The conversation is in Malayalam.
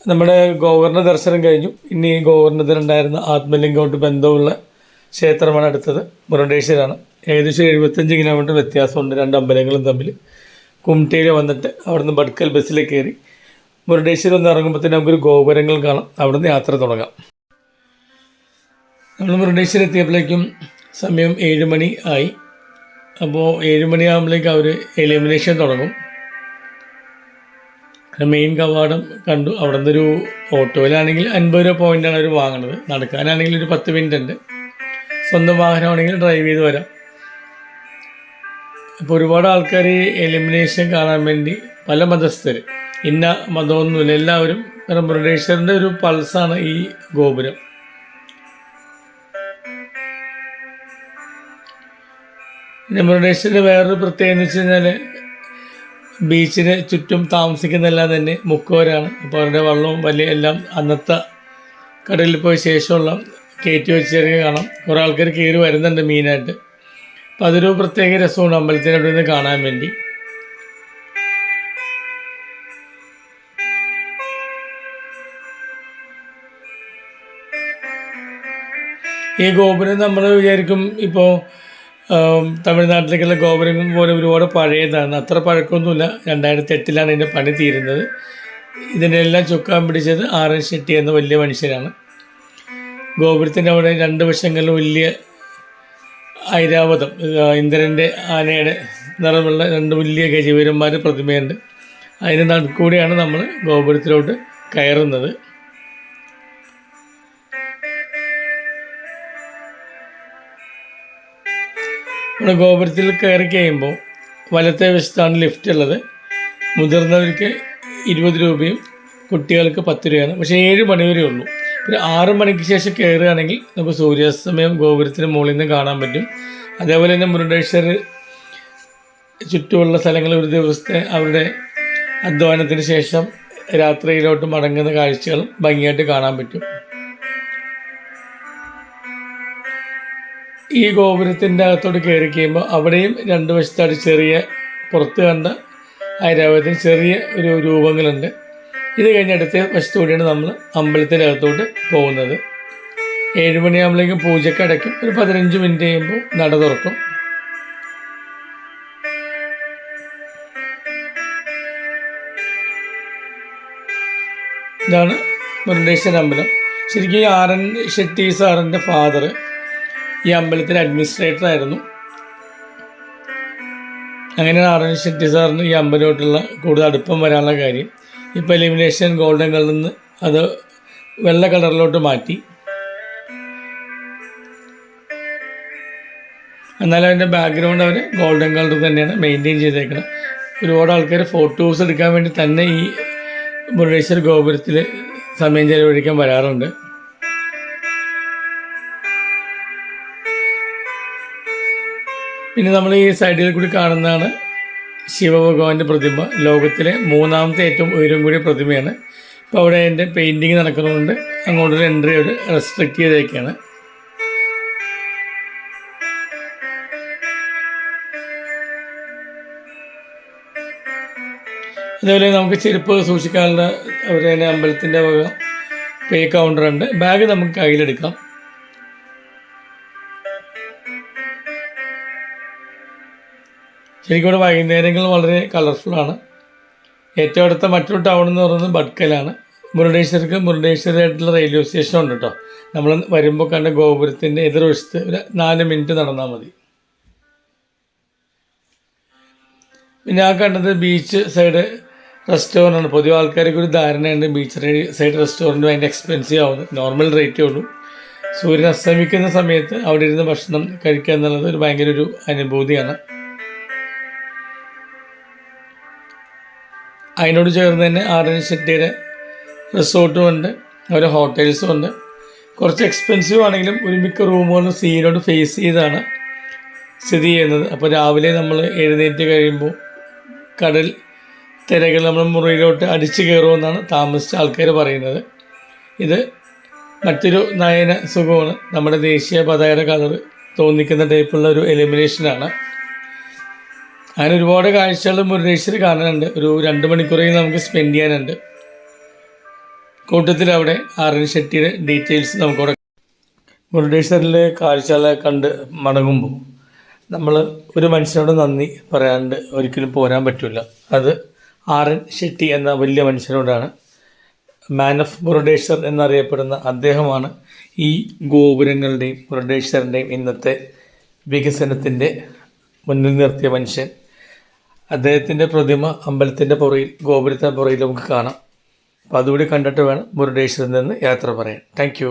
നമ്മുടെ ഗോകർണ ദർശനം കഴിഞ്ഞു. ഇനി ഗോകർണത്തിനുണ്ടായിരുന്ന ആത്മലിംഗമായിട്ട് ബന്ധമുള്ള ക്ഷേത്രമാണ് അടുത്തത്. മുരുഡേശ്വരാണ്. ഏകദേശം 75 കിലോമീറ്റർ വ്യത്യാസമുണ്ട് രണ്ട് അമ്പലങ്ങളും തമ്മിൽ. കുംട്ടയിൽ വന്നിട്ട് അവിടുന്ന് ബഡ്കൽ ബസ്സിൽ കയറി മുരുഡേശ്വരം ഒന്ന് ഇറങ്ങുമ്പോൾ തന്നെ നമുക്കൊരു ഗോപുരങ്ങൾ കാണാം. അവിടുന്ന് യാത്ര തുടങ്ങാം. നമ്മൾ മുരുഡേശ്വരം എത്തിയപ്പോഴേക്കും സമയം 7 മണി ആയി. അപ്പോൾ 7 മണിയാകുമ്പോഴേക്കും അവർ എലിമിനേഷൻ തുടങ്ങും. മെയിൻ കവാടം കണ്ടു. അവിടെ നിന്നൊരു ഓട്ടോയിലാണെങ്കിൽ 50 രൂപ പോയിൻ്റാണ് അവർ വാങ്ങുന്നത്. നടക്കാനാണെങ്കിൽ ഒരു 10 മിനിറ്റ് ഉണ്ട്. സ്വന്തം വാഹനമാണെങ്കിൽ ഡ്രൈവ് ചെയ്ത് വരാം. അപ്പോൾ ഒരുപാട് ആൾക്കാർ ഈ എലിമിനേഷൻ കാണാൻ വേണ്ടി പല മതസ്ഥർ, ഇന്ന മതമൊന്നുമില്ല, എല്ലാവരും. കാരണം മുരുഡേശ്വരൻ്റെ ഒരു പൾസാണ് ഈ ഗോപുരം. പിന്നെ മുരുഡേശ്വരൻ്റെ വേറൊരു പ്രത്യേകത എന്ന് വെച്ച് കഴിഞ്ഞാൽ ബീച്ചിന് ചുറ്റും താമസിക്കുന്നതെല്ലാം തന്നെ മുക്കുവരാണ്. അപ്പോൾ അവരുടെ വള്ളവും വലിയ എല്ലാം അന്നത്തെ കടലിൽ പോയ ശേഷമുള്ള കയറ്റി വെച്ചൊക്കെ കാണാം. കുറേ ആൾക്കാർ കയറി വരുന്നുണ്ട് മീനായിട്ട്. അപ്പോൾ അതൊരു പ്രത്യേക രസമാണ് അമ്പലത്തിൻ്റെ അവിടെ നിന്ന് കാണാൻ വേണ്ടി. ഈ ഗോപുരം നമ്മൾ വിചാരിക്കും ഇപ്പോൾ തമിഴ്നാട്ടിലേക്കുള്ള ഗോപുരം പോലെ ഒരുപാട് പഴയതാണ്. അത്ര പഴക്കമൊന്നുമില്ല. 2008 ഇതിൻ്റെ പണി തീരുന്നത്. ഇതിൻ്റെ എല്ലാം ചുക്കാൻ പിടിച്ചത് ആർ.എൻ. ഷെട്ടി എന്ന വലിയ മനുഷ്യനാണ്. ഗോപുരത്തിൻ്റെ അവിടെ രണ്ട് വശങ്ങളിലും വലിയ ഐരാവതം, ഇന്ദ്രൻ്റെ ആനയുടെ നിറമുള്ള രണ്ട് വലിയ ഗജവീരന്മാർ പ്രതിമയുണ്ട്. അതിന് നടുക്കൂടെയാണ് നമ്മൾ ഗോപുരത്തിലോട്ട് കയറുന്നത്. നമ്മുടെ ഗോപുരത്തിൽ കയറി കഴിയുമ്പോൾ വലത്തെ വശത്താണ് ലിഫ്റ്റ് ഉള്ളത്. മുതിർന്നവർക്ക് 20 രൂപയും കുട്ടികൾക്ക് 10 രൂപയാണ്. പക്ഷേ 7 മണി വരെ ഉള്ളൂ. ഒരു 6 മണിക്ക് ശേഷം കയറുകയാണെങ്കിൽ നമുക്ക് സൂര്യാസ്തമയം ഗോപുരത്തിന് മുകളിൽ നിന്ന് കാണാൻ പറ്റും. അതേപോലെ തന്നെ മുരുഡേശ്വർ ചുറ്റുമുള്ള സ്ഥലങ്ങൾ ഒരു ദിവസത്തെ അവരുടെ അധ്വാനത്തിന് ശേഷം രാത്രിയിലോട്ട് മടങ്ങുന്ന കാഴ്ചകളും ഭംഗിയായിട്ട് കാണാൻ പറ്റും. ഈ ഗോപുരത്തിൻ്റെ അകത്തോട്ട് കയറി കഴിയുമ്പോൾ അവിടെയും രണ്ട് വശത്തായിട്ട് ചെറിയ പുറത്ത് കണ്ട ഐരാവതത്തിന് ചെറിയ ഒരു രൂപങ്ങളുണ്ട്. ഇത് കഴിഞ്ഞ് അടുത്ത വശത്തുകൂടിയാണ് നമ്മൾ അമ്പലത്തിൻ്റെ അകത്തോട്ട് പോകുന്നത്. 7 മണിയാകുമ്പോഴേക്കും പൂജയ്ക്ക് അടയ്ക്കും. ഒരു 15 മിനിറ്റ് കഴിയുമ്പോൾ നട തുറക്കും. ഇതാണ് മുരുഡേശ്വര അമ്പലം. ശരിക്കും ആർ.എൻ. ഷെട്ടി സാറിൻ്റെ ഫാദർ ഈ അമ്പലത്തിൻ്റെ അഡ്മിനിസ്ട്രേറ്റർ ആയിരുന്നു. അങ്ങനെയാണ് ആർ.എൻ. ഷെട്ടി സാറിന് ഈ അമ്പലമായിട്ടുള്ള കൂടുതൽ അടുപ്പം വരാനുള്ള കാര്യം. ഇപ്പോൾ എലിമിനേഷൻ ഗോൾഡൻ കളറിൽ നിന്ന് അത് വെള്ള കളറിലോട്ട് മാറ്റി. എന്നാലും അതിൻ്റെ ബാക്ക്ഗ്രൗണ്ട് അവർ ഗോൾഡൻ കളർ തന്നെയാണ് മെയിൻറ്റെയിൻ ചെയ്തേക്കുന്നത്. ഒരുപാട് ആൾക്കാർ ഫോട്ടോസ് എടുക്കാൻ വേണ്ടി തന്നെ ഈ മുരുഡേശ്വര ഗോപുരത്തിൽ സമയം ചെലവഴിക്കാൻ വരാറുണ്ട്. പിന്നെ നമ്മൾ ഈ സൈഡിൽ കൂടി കാണുന്നതാണ് ശിവഭഗവാന്റെ പ്രതിമ. ലോകത്തിലെ 3ാമത്തെ ഏറ്റവും ഉയരം കൂടിയ പ്രതിമയാണ്. ഇപ്പോൾ അവിടെ അതിൻ്റെ പെയിൻറ്റിങ് നടക്കുന്നതുകൊണ്ട് അങ്ങോട്ടൊരു എൻട്രി അവർ റെസ്ട്രിക്റ്റ് ചെയ്തേക്കാണ്. അതേപോലെ നമുക്ക് ചെരുപ്പ് സൂക്ഷിക്കാനുള്ള അവരുടെ അമ്പലത്തിൻ്റെ വക പേ കൗണ്ടറുണ്ട്. ബാഗ് നമുക്ക് കയ്യിലെടുക്കാം. ശരിക്കും ഇവിടെ വൈകുന്നേരങ്ങൾ വളരെ കളർഫുള്ളാണ്. ഏറ്റവും അടുത്ത മറ്റൊരു ടൗൺ എന്ന് പറയുന്നത് ബഡ്കലാണ്. മുരുഡേശ്വരമായിട്ടുള്ള റെയിൽവേ സ്റ്റേഷൻ ഉണ്ട് കേട്ടോ. നമ്മൾ വരുമ്പോൾ കണ്ട ഗോപുരത്തിൻ്റെ എതിർവശത്ത് ഒരു 4 മിനിറ്റ് നടന്നാൽ മതി. പിന്നെ ആ കണ്ടത് ബീച്ച് സൈഡ് റെസ്റ്റോറൻ്റ് ആണ്. പൊതുവെ ആൾക്കാർക്ക് ഒരു ധാരണയുണ്ട് ബീച്ച് സൈഡ് റെസ്റ്റോറൻറ്റ് ഭയങ്കര എക്സ്പെൻസീവ് ആവുന്നത്. നോർമൽ റേറ്റേ ഉള്ളൂ. സൂര്യൻ അസ്തമിക്കുന്ന സമയത്ത് അവിടെ ഇരുന്ന് ഭക്ഷണം കഴിക്കുക എന്നുള്ളത് ഒരു ഭയങ്കര ഒരു അനുഭൂതിയാണ്. അതിനോട് ചേർന്ന് തന്നെ ആർ.എൻ. ഷെട്ടിയുടെ റിസോർട്ടും ഉണ്ട്, ഓരോ ഹോട്ടൽസും ഉണ്ട്. കുറച്ച് എക്സ്പെൻസീവ് ആണെങ്കിലും ഒരു മിക്ക റൂമുകളും സീനോട് ഫേസ് ചെയ്താണ് സ്ഥിതി ചെയ്യുന്നത്. അപ്പോൾ രാവിലെ നമ്മൾ എഴുന്നേറ്റ് കഴിയുമ്പോൾ കടൽ തിരകൾ നമ്മൾ മുറിയിലോട്ട് അടിച്ചു കയറുമെന്നാണ് താമസിച്ച ആൾക്കാർ പറയുന്നത്. ഇത് മറ്റൊരു നയന സുഖമാണ്. നമ്മുടെ ദേശീയ പതാകയുടെ കളർ തോന്നിക്കുന്ന ടൈപ്പുള്ള ഒരു എലിമിനേഷനാണ്. അങ്ങനെ ഒരുപാട് കാഴ്ചകൾ മുരുഡേശ്വർ കാണാനുണ്ട്. ഒരു 2 മണിക്കൂറേയും നമുക്ക് സ്പെൻഡ് ചെയ്യാനുണ്ട്. കൂട്ടത്തിൽ അവിടെ ആർ.എൻ. ഷെട്ടിയുടെ ഡീറ്റെയിൽസ് നമുക്കവിടെ മുരുടേശ്വരിൽ കാഴ്ചകളെ കണ്ട് മടങ്ങുമ്പോൾ നമ്മൾ ഒരു മനുഷ്യനോട് നന്ദി പറയാണ്ട് ഒരിക്കലും പോരാൻ പറ്റില്ല. അത് ആർ.എൻ. ഷെട്ടി എന്ന വലിയ മനുഷ്യനോടാണ്. മാൻ ഓഫ് മുരുടേശ്വർ എന്നറിയപ്പെടുന്ന അദ്ദേഹമാണ് ഈ ഗോപുരങ്ങളുടെയും മുരുടേശ്വറിൻ്റെയും ഇന്നത്തെ വികസനത്തിൻ്റെ മുന്നിൽ നിർത്തിയ മനുഷ്യൻ. അദ്ദേഹത്തിൻ്റെ പ്രതിമ അമ്പലത്തിൻ്റെ പുറയിൽ, ഗോപുരത്തിൻ്റെ പുറയിൽ നമുക്ക് കാണാം. അപ്പോൾ അതുകൂടി കണ്ടിട്ട് വേണം മുരുടേശ്വറിൽ നിന്ന് യാത്ര പറയാൻ. താങ്ക്